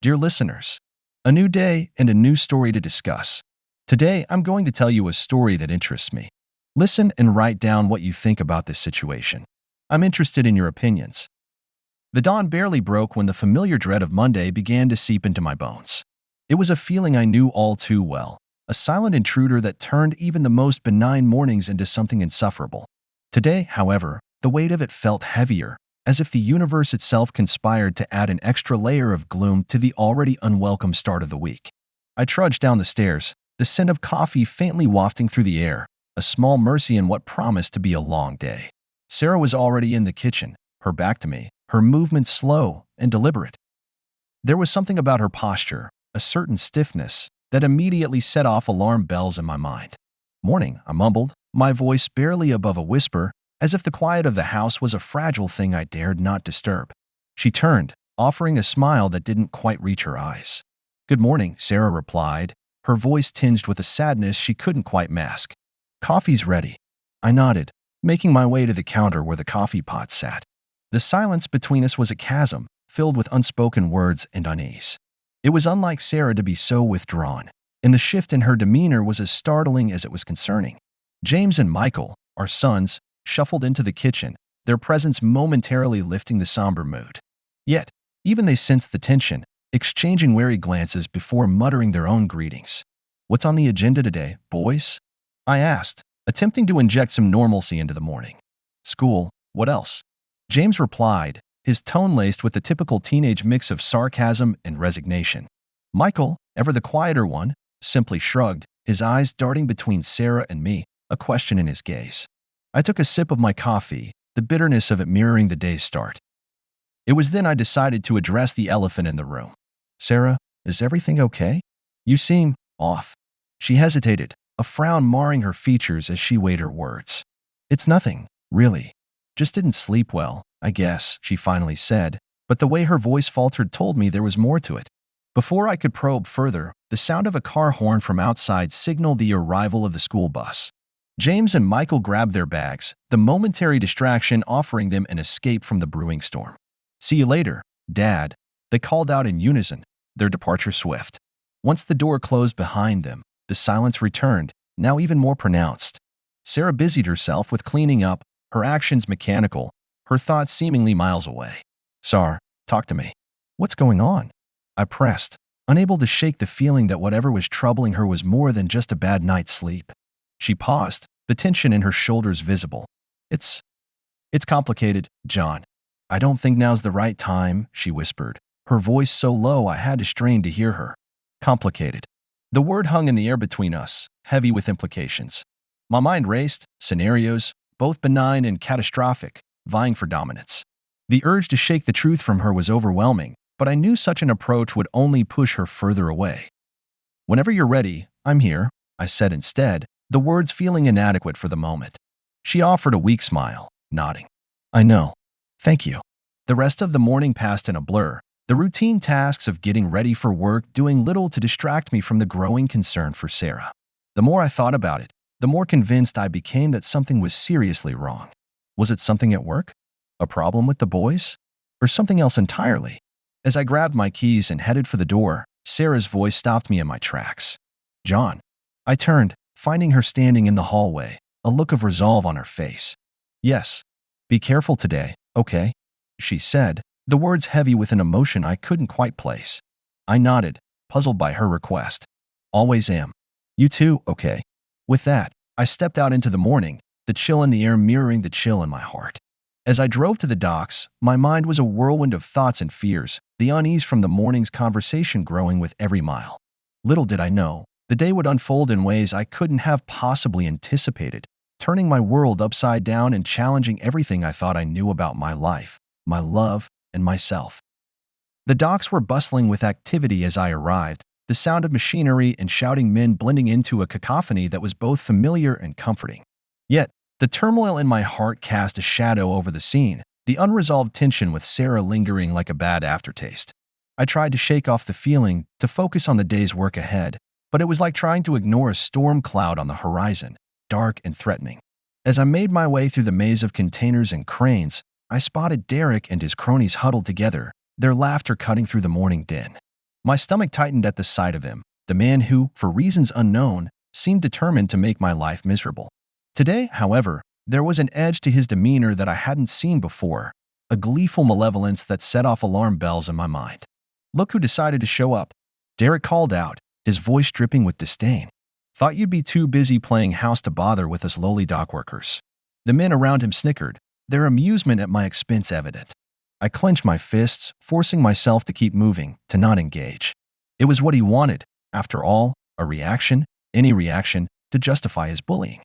Dear listeners, a new day and a new story to discuss. Today, I'm going to tell you a story that interests me. Listen and write down what you think about this situation. I'm interested in your opinions. The dawn barely broke when the familiar dread of Monday began to seep into my bones. It was a feeling I knew all too well, a silent intruder that turned even the most benign mornings into something insufferable. Today, however, the weight of it felt heavier, as if the universe itself conspired to add an extra layer of gloom to the already unwelcome start of the week. I trudged down the stairs, the scent of coffee faintly wafting through the air, a small mercy in what promised to be a long day. Sarah was already in the kitchen, her back to me, her movements slow and deliberate. There was something about her posture, a certain stiffness, that immediately set off alarm bells in my mind. "Morning," I mumbled, my voice barely above a whisper, as if the quiet of the house was a fragile thing I dared not disturb. She turned, offering a smile that didn't quite reach her eyes. "Good morning," Sarah replied, her voice tinged with a sadness she couldn't quite mask. "Coffee's ready." I nodded, making my way to the counter where the coffee pot sat. The silence between us was a chasm, filled with unspoken words and unease. It was unlike Sarah to be so withdrawn, and the shift in her demeanor was as startling as it was concerning. James and Michael, our sons, shuffled into the kitchen, their presence momentarily lifting the somber mood. Yet, even they sensed the tension, exchanging wary glances before muttering their own greetings. "What's on the agenda today, boys?" I asked, attempting to inject some normalcy into the morning. "School, what else?" James replied, his tone laced with the typical teenage mix of sarcasm and resignation. Michael, ever the quieter one, simply shrugged, his eyes darting between Sarah and me, a question in his gaze. I took a sip of my coffee, the bitterness of it mirroring the day's start. It was then I decided to address the elephant in the room. "Sarah, is everything okay? You seem off." She hesitated, a frown marring her features as she weighed her words. "It's nothing, really. Just didn't sleep well, I guess," she finally said, but the way her voice faltered told me there was more to it. Before I could probe further, the sound of a car horn from outside signaled the arrival of the school bus. James and Michael grabbed their bags, the momentary distraction offering them an escape from the brewing storm. "See you later, Dad," they called out in unison, their departure swift. Once the door closed behind them, the silence returned, now even more pronounced. Sarah busied herself with cleaning up, her actions mechanical, her thoughts seemingly miles away. "Sar, talk to me. What's going on?" I pressed, unable to shake the feeling that whatever was troubling her was more than just a bad night's sleep. She paused, the tension in her shoulders visible. It's complicated, John. I don't think now's the right time," she whispered, her voice so low I had to strain to hear her. Complicated. The word hung in the air between us, heavy with implications. My mind raced, scenarios, both benign and catastrophic, vying for dominance. The urge to shake the truth from her was overwhelming, but I knew such an approach would only push her further away. "Whenever you're ready, I'm here," I said instead, the words feeling inadequate for the moment. She offered a weak smile, nodding. "I know. Thank you." The rest of the morning passed in a blur, the routine tasks of getting ready for work doing little to distract me from the growing concern for Sarah. The more I thought about it, the more convinced I became that something was seriously wrong. Was it something at work? A problem with the boys? Or something else entirely? As I grabbed my keys and headed for the door, Sarah's voice stopped me in my tracks. "John." I turned, finding her standing in the hallway, a look of resolve on her face. "Yes. Be careful today, okay?" she said, the words heavy with an emotion I couldn't quite place. I nodded, puzzled by her request. "Always am. You too, okay?" With that, I stepped out into the morning, the chill in the air mirroring the chill in my heart. As I drove to the docks, my mind was a whirlwind of thoughts and fears, the unease from the morning's conversation growing with every mile. Little did I know, the day would unfold in ways I couldn't have possibly anticipated, turning my world upside down and challenging everything I thought I knew about my life, my love, and myself. The docks were bustling with activity as I arrived, the sound of machinery and shouting men blending into a cacophony that was both familiar and comforting. Yet, the turmoil in my heart cast a shadow over the scene, the unresolved tension with Sarah lingering like a bad aftertaste. I tried to shake off the feeling, to focus on the day's work ahead, but it was like trying to ignore a storm cloud on the horizon, dark and threatening. As I made my way through the maze of containers and cranes, I spotted Derek and his cronies huddled together, their laughter cutting through the morning din. My stomach tightened at the sight of him, the man who, for reasons unknown, seemed determined to make my life miserable. Today, however, there was an edge to his demeanor that I hadn't seen before, a gleeful malevolence that set off alarm bells in my mind. "Look who decided to show up," Derek called out, his voice dripping with disdain. "Thought you'd be too busy playing house to bother with us lowly dock workers." The men around him snickered, their amusement at my expense evident. I clenched my fists, forcing myself to keep moving, to not engage. It was what he wanted, after all, a reaction, any reaction, to justify his bullying.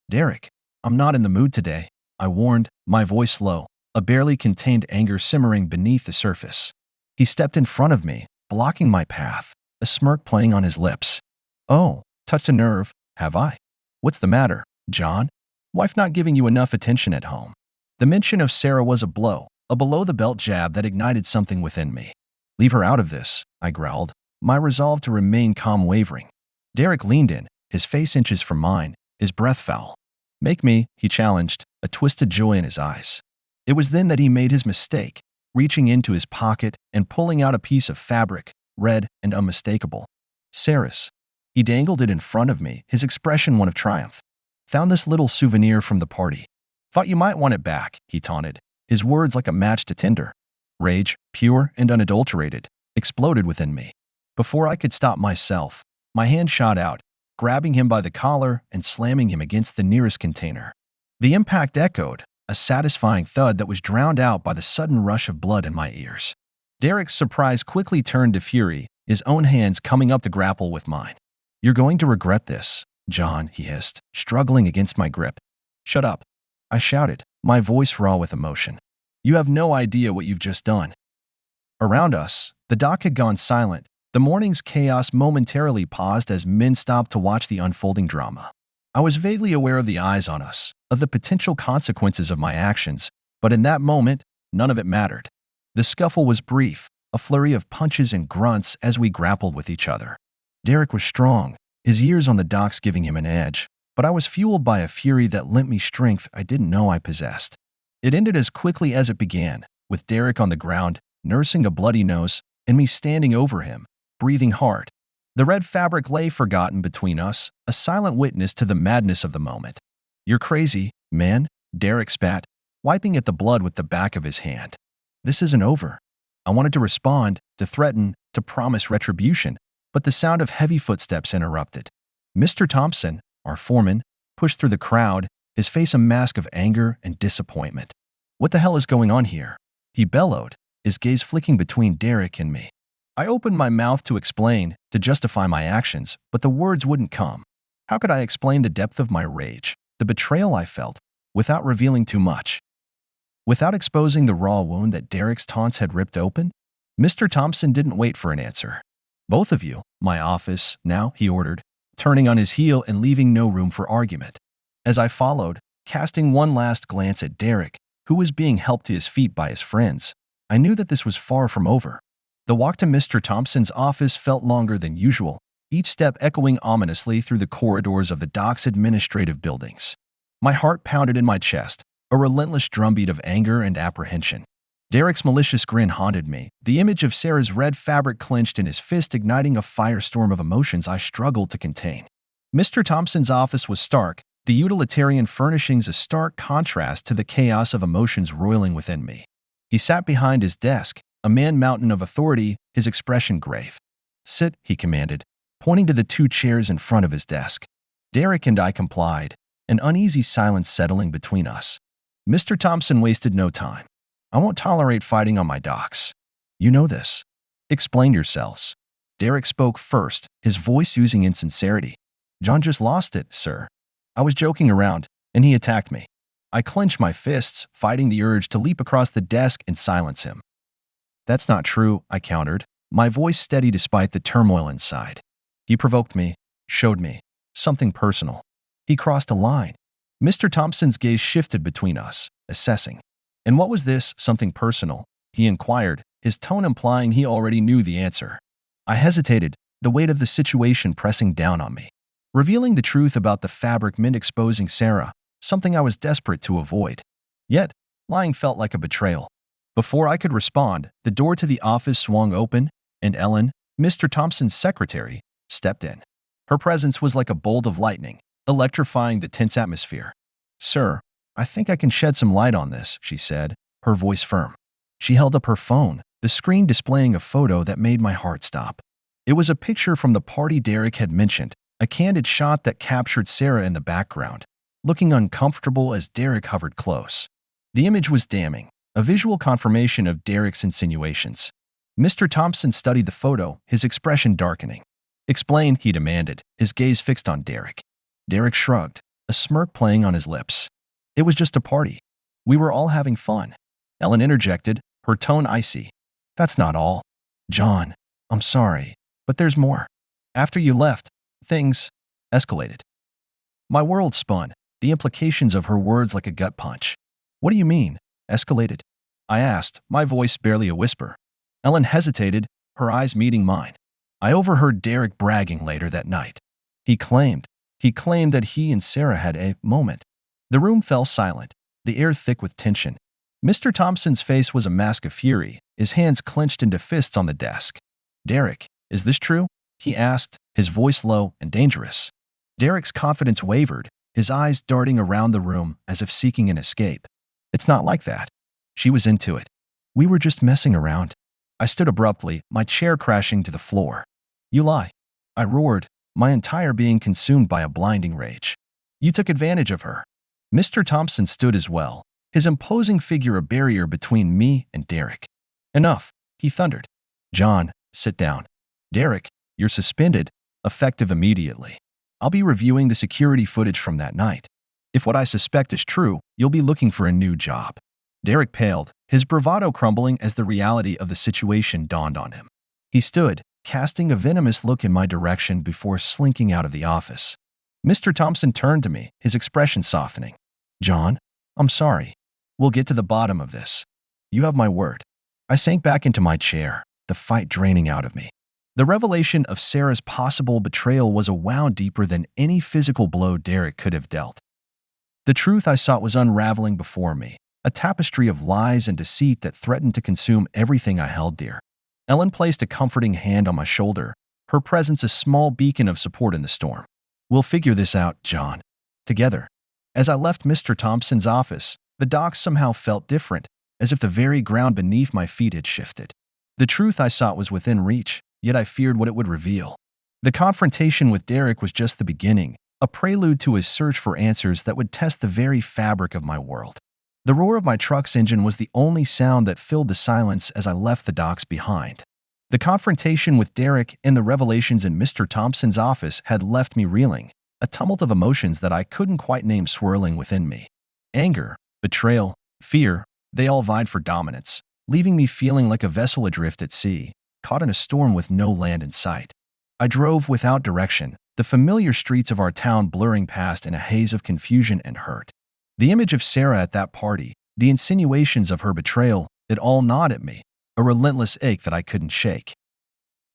"Derek, I'm not in the mood today," I warned, my voice low, a barely contained anger simmering beneath the surface. He stepped in front of me, blocking my path, a smirk playing on his lips. "Oh, touched a nerve, have I? What's the matter, John? Wife not giving you enough attention at home?" The mention of Sarah was a blow, a below-the-belt jab that ignited something within me. "Leave her out of this," I growled, my resolve to remain calm wavering. Derek leaned in, his face inches from mine, his breath foul. "Make me," he challenged, a twisted joy in his eyes. It was then that he made his mistake, reaching into his pocket and pulling out a piece of fabric, red and unmistakable. "Sarah's." He dangled it in front of me, his expression one of triumph. "Found this little souvenir from the party. Thought you might want it back," he taunted, his words like a match to tinder. Rage, pure and unadulterated, exploded within me. Before I could stop myself, my hand shot out, grabbing him by the collar and slamming him against the nearest container. The impact echoed, a satisfying thud that was drowned out by the sudden rush of blood in my ears. Derek's surprise quickly turned to fury, his own hands coming up to grapple with mine. "You're going to regret this, John," he hissed, struggling against my grip. "Shut up," I shouted, my voice raw with emotion. "You have no idea what you've just done." Around us, the dock had gone silent. The morning's chaos momentarily paused as men stopped to watch the unfolding drama. I was vaguely aware of the eyes on us, of the potential consequences of my actions, but in that moment, none of it mattered. The scuffle was brief, a flurry of punches and grunts as we grappled with each other. Derek was strong, his years on the docks giving him an edge, but I was fueled by a fury that lent me strength I didn't know I possessed. It ended as quickly as it began, with Derek on the ground, nursing a bloody nose, and me standing over him, breathing hard. The red fabric lay forgotten between us, a silent witness to the madness of the moment. "You're crazy, man," Derek spat, wiping at the blood with the back of his hand. "This isn't over." I wanted to respond, to threaten, to promise retribution, but the sound of heavy footsteps interrupted. Mr. Thompson, our foreman, pushed through the crowd, his face a mask of anger and disappointment. "What the hell is going on here?" he bellowed, his gaze flicking between Derek and me. I opened my mouth to explain, to justify my actions, but the words wouldn't come. How could I explain the depth of my rage, the betrayal I felt, without revealing too much? Without exposing the raw wound that Derek's taunts had ripped open? Mr. Thompson didn't wait for an answer. "Both of you, my office, now," he ordered, turning on his heel and leaving no room for argument. As I followed, casting one last glance at Derek, who was being helped to his feet by his friends, I knew that this was far from over. The walk to Mr. Thompson's office felt longer than usual, each step echoing ominously through the corridors of the dock's administrative buildings. My heart pounded in my chest, a relentless drumbeat of anger and apprehension. Derek's malicious grin haunted me, the image of Sarah's red fabric clenched in his fist igniting a firestorm of emotions I struggled to contain. Mr. Thompson's office was stark, the utilitarian furnishings a stark contrast to the chaos of emotions roiling within me. He sat behind his desk, a man-mountain of authority, his expression grave. "Sit," he commanded, pointing to the two chairs in front of his desk. Derek and I complied, an uneasy silence settling between us. Mr. Thompson wasted no time. "I won't tolerate fighting on my docks. You know this. Explain yourselves." Derek spoke first, his voice oozing insincerity. "John just lost it, sir. I was joking around, and he attacked me." I clenched my fists, fighting the urge to leap across the desk and silence him. "That's not true," I countered, my voice steady despite the turmoil inside. "He provoked me, showed me something personal. He crossed a line." Mr. Thompson's gaze shifted between us, assessing. "And what was this something personal?" he inquired, his tone implying he already knew the answer. I hesitated, the weight of the situation pressing down on me. Revealing the truth about the fabric meant exposing Sarah, something I was desperate to avoid. Yet, lying felt like a betrayal. Before I could respond, the door to the office swung open, and Ellen, Mr. Thompson's secretary, stepped in. Her presence was like a bolt of lightning, electrifying the tense atmosphere. "Sir, I think I can shed some light on this," she said, her voice firm. She held up her phone, the screen displaying a photo that made my heart stop. It was a picture from the party Derek had mentioned, a candid shot that captured Sarah in the background, looking uncomfortable as Derek hovered close. The image was damning, a visual confirmation of Derek's insinuations. Mr. Thompson studied the photo, his expression darkening. "Explain," he demanded, his gaze fixed on Derek. Derek shrugged, a smirk playing on his lips. "It was just a party. We were all having fun." Ellen interjected, her tone icy. "That's not all. John, I'm sorry, but there's more. After you left, things escalated." My world spun, the implications of her words like a gut punch. "What do you mean, escalated?" I asked, my voice barely a whisper. Ellen hesitated, her eyes meeting mine. I overheard Derek bragging later that night. He claimed that he and Sarah had a moment. The room fell silent, the air thick with tension. Mr. Thompson's face was a mask of fury, his hands clenched into fists on the desk. "Derek, is this true?" he asked, his voice low and dangerous. Derek's confidence wavered, his eyes darting around the room as if seeking an escape. "It's not like that." She was into it. "We were just messing around." I stood abruptly, my chair crashing to the floor. "You lie." I roared, my entire being consumed by a blinding rage. "You took advantage of her." Mr. Thompson stood as well, his imposing figure a barrier between me and Derek. "Enough," he thundered. "John, sit down." "Derek, you're suspended, effective immediately. I'll be reviewing the security footage from that night. If what I suspect is true, you'll be looking for a new job." Derek paled, his bravado crumbling as the reality of the situation dawned on him. He stood, casting a venomous look in my direction before slinking out of the office. Mr. Thompson turned to me, his expression softening. "John, I'm sorry. We'll get to the bottom of this. You have my word." I sank back into my chair, the fight draining out of me. The revelation of Sarah's possible betrayal was a wound deeper than any physical blow Derek could have dealt. The truth I sought was unraveling before me, a tapestry of lies and deceit that threatened to consume everything I held dear. Ellen placed a comforting hand on my shoulder, her presence a small beacon of support in the storm. "We'll figure this out, John. Together." As I left Mr. Thompson's office, the docks somehow felt different, as if the very ground beneath my feet had shifted. The truth I sought was within reach, yet I feared what it would reveal. The confrontation with Derek was just the beginning, a prelude to his search for answers that would test the very fabric of my world. The roar of my truck's engine was the only sound that filled the silence as I left the docks behind. The confrontation with Derek and the revelations in Mr. Thompson's office had left me reeling, a tumult of emotions that I couldn't quite name swirling within me. Anger, betrayal, fear, they all vied for dominance, leaving me feeling like a vessel adrift at sea, caught in a storm with no land in sight. I drove without direction, the familiar streets of our town blurring past in a haze of confusion and hurt. The image of Sarah at that party, the insinuations of her betrayal, it all gnawed at me, a relentless ache that I couldn't shake.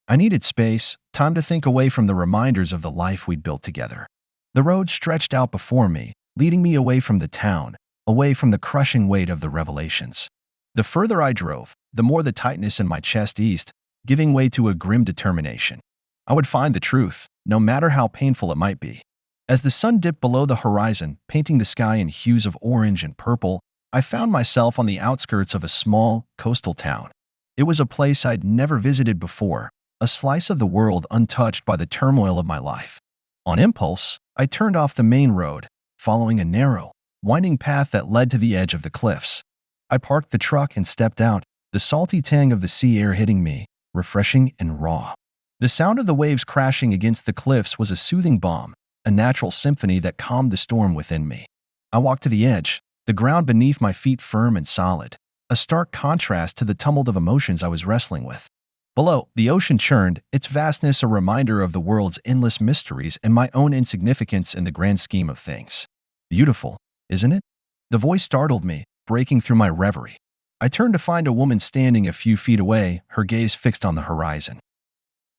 I needed space, time to think away from the reminders of the life we'd built together. The road stretched out before me, leading me away from the town, away from the crushing weight of the revelations. The further I drove, the more the tightness in my chest eased, giving way to a grim determination. I would find the truth, no matter how painful it might be. As the sun dipped below the horizon, painting the sky in hues of orange and purple, I found myself on the outskirts of a small, coastal town. It was a place I'd never visited before, a slice of the world untouched by the turmoil of my life. On impulse, I turned off the main road, following a narrow, winding path that led to the edge of the cliffs. I parked the truck and stepped out, the salty tang of the sea air hitting me, refreshing and raw. The sound of the waves crashing against the cliffs was a soothing balm, a natural symphony that calmed the storm within me. I walked to the edge, the ground beneath my feet firm and solid, a stark contrast to the tumult of emotions I was wrestling with. Below, the ocean churned, its vastness a reminder of the world's endless mysteries and my own insignificance in the grand scheme of things. "Beautiful, isn't it?" The voice startled me, breaking through my reverie. I turned to find a woman standing a few feet away, her gaze fixed on the horizon.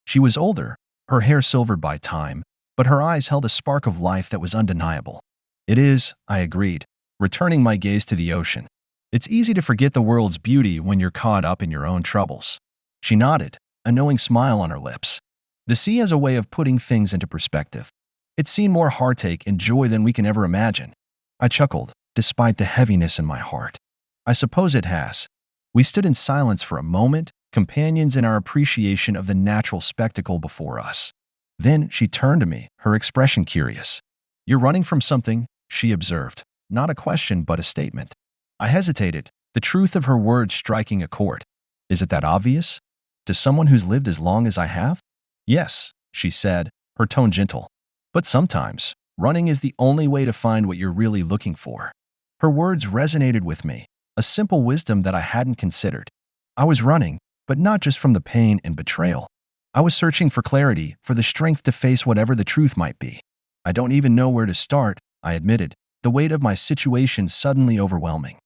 She was older, her hair silvered by time, but her eyes held a spark of life that was undeniable. "It is," I agreed, returning my gaze to the ocean. "It's easy to forget the world's beauty when you're caught up in your own troubles." She nodded, a knowing smile on her lips. The sea has a way of putting things into perspective. It's seen more heartache and joy than we can ever imagine. I chuckled, despite the heaviness in my heart. I suppose it has. We stood in silence for a moment, companions in our appreciation of the natural spectacle before us. Then she turned to me, her expression curious. "You're running from something," she observed. Not a question, but a statement. I hesitated, the truth of her words striking a chord. Is it that obvious? To someone who's lived as long as I have? "Yes," she said, her tone gentle. "But sometimes, running is the only way to find what you're really looking for." Her words resonated with me, a simple wisdom that I hadn't considered. I was running, but not just from the pain and betrayal. I was searching for clarity, for the strength to face whatever the truth might be. "I don't even know where to start," I admitted, the weight of my situation suddenly overwhelming.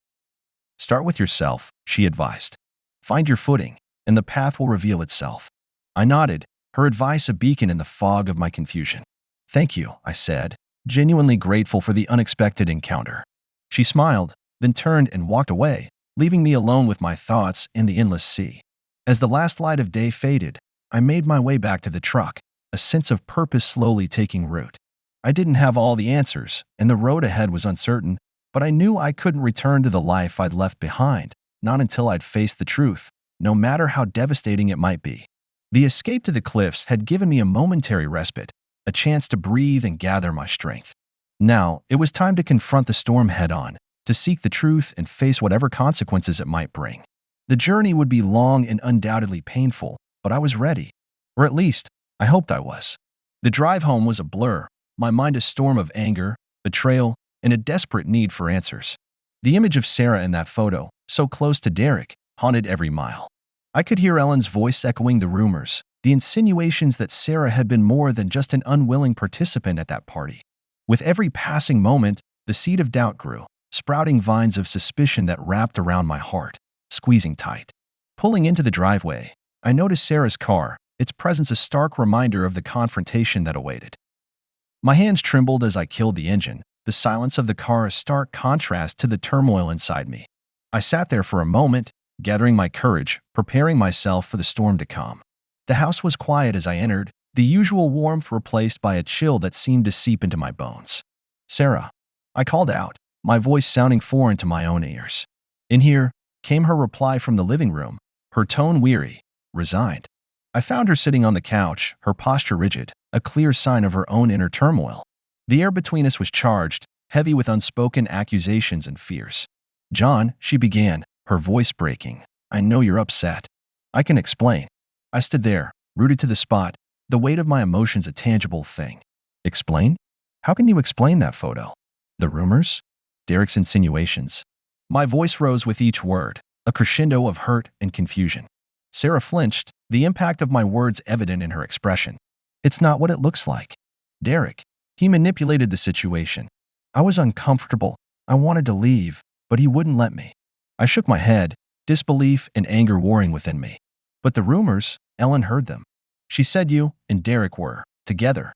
"Start with yourself," she advised. "Find your footing, and the path will reveal itself." I nodded, her advice a beacon in the fog of my confusion. "Thank you," I said, genuinely grateful for the unexpected encounter. She smiled, then turned and walked away, leaving me alone with my thoughts and the endless sea. As the last light of day faded, I made my way back to the truck, a sense of purpose slowly taking root. I didn't have all the answers, and the road ahead was uncertain, but I knew I couldn't return to the life I'd left behind, not until I'd faced the truth, no matter how devastating it might be. The escape to the cliffs had given me a momentary respite, a chance to breathe and gather my strength. Now, it was time to confront the storm head-on, to seek the truth and face whatever consequences it might bring. The journey would be long and undoubtedly painful, but I was ready. Or at least, I hoped I was. The drive home was a blur, my mind a storm of anger, betrayal, and a desperate need for answers. The image of Sarah in that photo, so close to Derek, haunted every mile. I could hear Ellen's voice echoing the rumors, the insinuations that Sarah had been more than just an unwilling participant at that party. With every passing moment, the seed of doubt grew, sprouting vines of suspicion that wrapped around my heart, squeezing tight. Pulling into the driveway, I noticed Sarah's car, its presence a stark reminder of the confrontation that awaited. My hands trembled as I killed the engine, the silence of the car a stark contrast to the turmoil inside me. I sat there for a moment, gathering my courage, preparing myself for the storm to come. The house was quiet as I entered, the usual warmth replaced by a chill that seemed to seep into my bones. "Sarah," I called out, my voice sounding foreign to my own ears. In here came her reply from the living room, her tone weary, resigned. I found her sitting on the couch, her posture rigid, a clear sign of her own inner turmoil. The air between us was charged, heavy with unspoken accusations and fears. "John," she began, her voice breaking, "I know you're upset. I can explain." I stood there, rooted to the spot, the weight of my emotions a tangible thing. "Explain? How can you explain that photo? The rumors? Derek's insinuations?" My voice rose with each word, a crescendo of hurt and confusion. Sarah flinched, the impact of my words evident in her expression. "It's not what it looks like. Derek, he manipulated the situation. I was uncomfortable. I wanted to leave, but he wouldn't let me." I shook my head, disbelief and anger warring within me. "But the rumors," Ellen heard them. "She said you and Derek were together."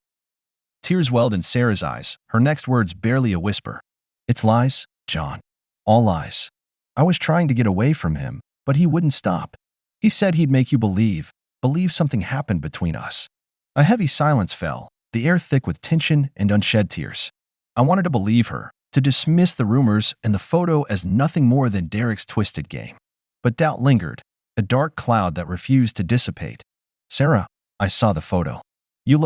Tears welled in Sarah's eyes, her next words barely a whisper. "It's lies, John. All lies. I was trying to get away from him, but he wouldn't stop. He said he'd make you believe something happened between us." A heavy silence fell, the air thick with tension and unshed tears. I wanted to believe her, to dismiss the rumors and the photo as nothing more than Derek's twisted game. But doubt lingered, a dark cloud that refused to dissipate. "Sarah," I saw the photo. You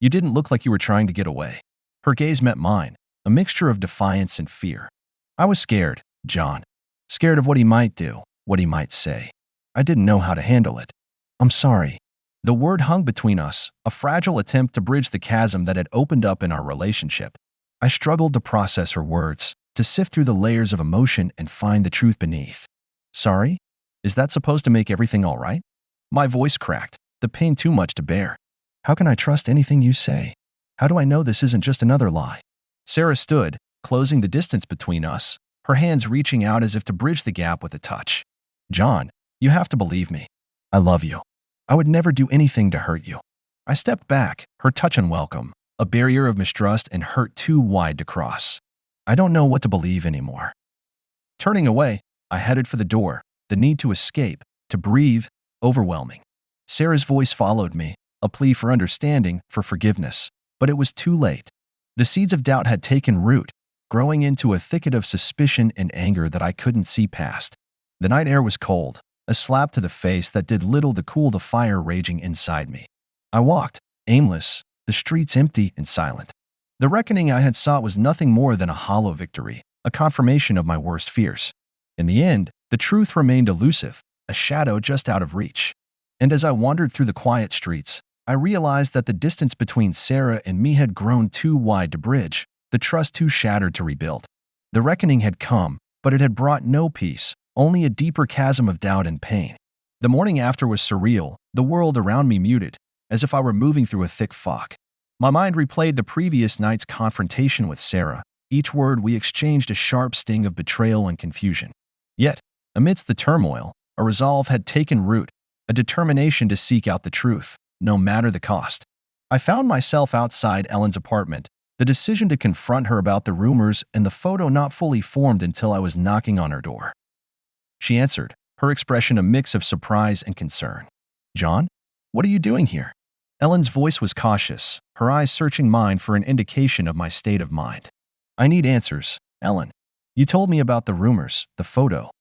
didn't look like you were trying to get away." Her gaze met mine, a mixture of defiance and fear. "I was scared, John. Scared of what he might do, what he might say. I didn't know how to handle it. I'm sorry." The word hung between us, a fragile attempt to bridge the chasm that had opened up in our relationship. I struggled to process her words, to sift through the layers of emotion and find the truth beneath. "Sorry? Is that supposed to make everything all right?" My voice cracked, the pain too much to bear. "How can I trust anything you say? How do I know this isn't just another lie?" Sarah stood, closing the distance between us, her hands reaching out as if to bridge the gap with a touch. "John, you have to believe me. I love you. I would never do anything to hurt you." I stepped back, her touch unwelcome, a barrier of mistrust and hurt too wide to cross. I don't know what to believe anymore. Turning away, I headed for the door, the need to escape, to breathe, overwhelming. Sarah's voice followed me, a plea for understanding, for forgiveness. But it was too late. The seeds of doubt had taken root, growing into a thicket of suspicion and anger that I couldn't see past. The night air was cold, a slap to the face that did little to cool the fire raging inside me. I walked, aimless, the streets empty and silent. The reckoning I had sought was nothing more than a hollow victory, a confirmation of my worst fears. In the end, the truth remained elusive, a shadow just out of reach. And as I wandered through the quiet streets, I realized that the distance between Sarah and me had grown too wide to bridge, the trust too shattered to rebuild. The reckoning had come, but it had brought no peace, only a deeper chasm of doubt and pain. The morning after was surreal, the world around me muted, as if I were moving through a thick fog. My mind replayed the previous night's confrontation with Sarah, each word we exchanged a sharp sting of betrayal and confusion. Yet, amidst the turmoil, a resolve had taken root, a determination to seek out the truth, no matter the cost. I found myself outside Ellen's apartment, the decision to confront her about the rumors and the photo not fully formed until I was knocking on her door. She answered, her expression a mix of surprise and concern. "John, what are you doing here?" Ellen's voice was cautious, her eyes searching mine for an indication of my state of mind. "I need answers, Ellen. You told me about the rumors, the photo.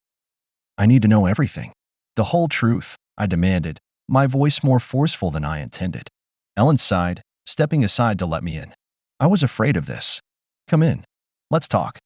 I need to know everything. The whole truth," I demanded, my voice more forceful than I intended. Ellen sighed, stepping aside to let me in. "I was afraid of this. Come in. Let's talk."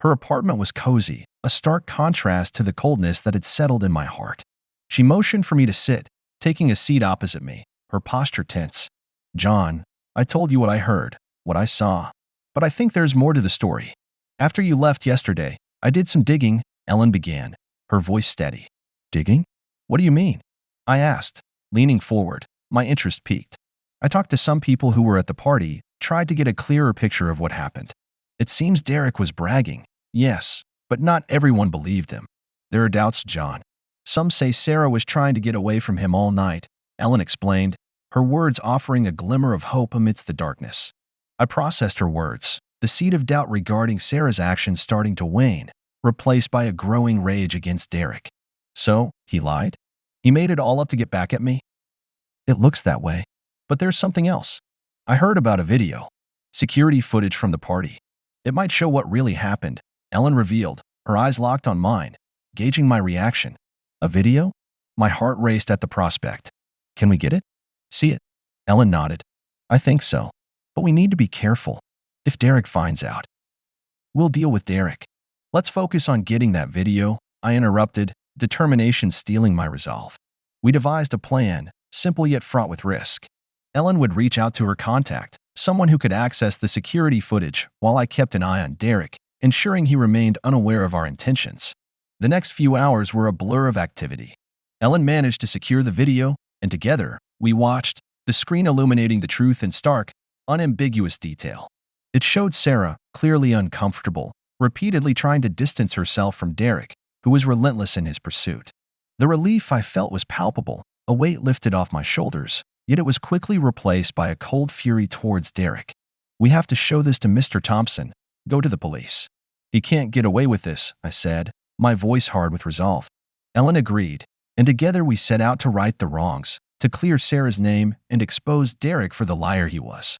Her apartment was cozy, a stark contrast to the coldness that had settled in my heart. She motioned for me to sit, taking a seat opposite me, her posture tense. "John, I told you what I heard, what I saw. But I think there's more to the story. After you left yesterday, I did some digging," Ellen began, her voice steady. "Digging? What do you mean?" I asked, leaning forward, my interest piqued. "I talked to some people who were at the party, tried to get a clearer picture of what happened. It seems Derek was bragging, yes, but not everyone believed him. There are doubts, John. Some say Sarah was trying to get away from him all night," Ellen explained, her words offering a glimmer of hope amidst the darkness. I processed her words, the seed of doubt regarding Sarah's actions starting to wane, replaced by a growing rage against Derek. So, he lied? He made it all up to get back at me? It looks that way. But there's something else. I heard about a video. Security footage from the party. It might show what really happened, Ellen revealed, her eyes locked on mine, gauging my reaction. A video? My heart raced at the prospect. Can we get it? See it? Ellen nodded. I think so. But we need to be careful. If Derek finds out, we'll deal with Derek. Let's focus on getting that video, I interrupted, determination stealing my resolve. We devised a plan, simple yet fraught with risk. Ellen would reach out to her contact, someone who could access the security footage, while I kept an eye on Derek, ensuring he remained unaware of our intentions. The next few hours were a blur of activity. Ellen managed to secure the video, and together, we watched, the screen illuminating the truth in stark, unambiguous detail. It showed Sarah, clearly uncomfortable, repeatedly trying to distance herself from Derek, who was relentless in his pursuit. The relief I felt was palpable, a weight lifted off my shoulders, yet it was quickly replaced by a cold fury towards Derek. We have to show this to Mr. Thompson. Go to the police. He can't get away with this, I said, my voice hard with resolve. Ellen agreed, and together we set out to right the wrongs, to clear Sarah's name and expose Derek for the liar he was.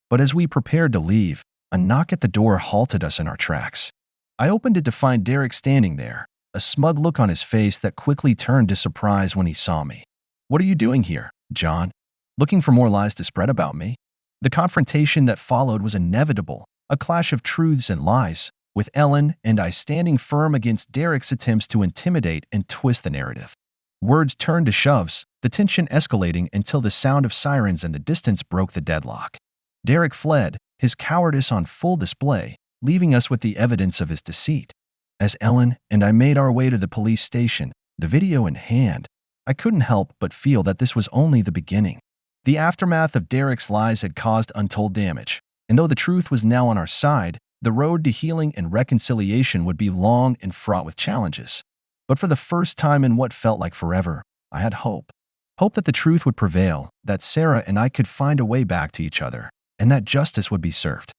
But as we prepared to leave, a knock at the door halted us in our tracks. I opened it to find Derek standing there, a smug look on his face that quickly turned to surprise when he saw me. What are you doing here, John? Looking for more lies to spread about me? The confrontation that followed was inevitable, a clash of truths and lies, with Ellen and I standing firm against Derek's attempts to intimidate and twist the narrative. Words turned to shoves, the tension escalating until the sound of sirens in the distance broke the deadlock. Derek fled, his cowardice on full display, leaving us with the evidence of his deceit. As Ellen and I made our way to the police station, the video in hand, I couldn't help but feel that this was only the beginning. The aftermath of Derek's lies had caused untold damage, and though the truth was now on our side, the road to healing and reconciliation would be long and fraught with challenges. But for the first time in what felt like forever, I had hope. Hope that the truth would prevail, that Sarah and I could find a way back to each other, and that justice would be served.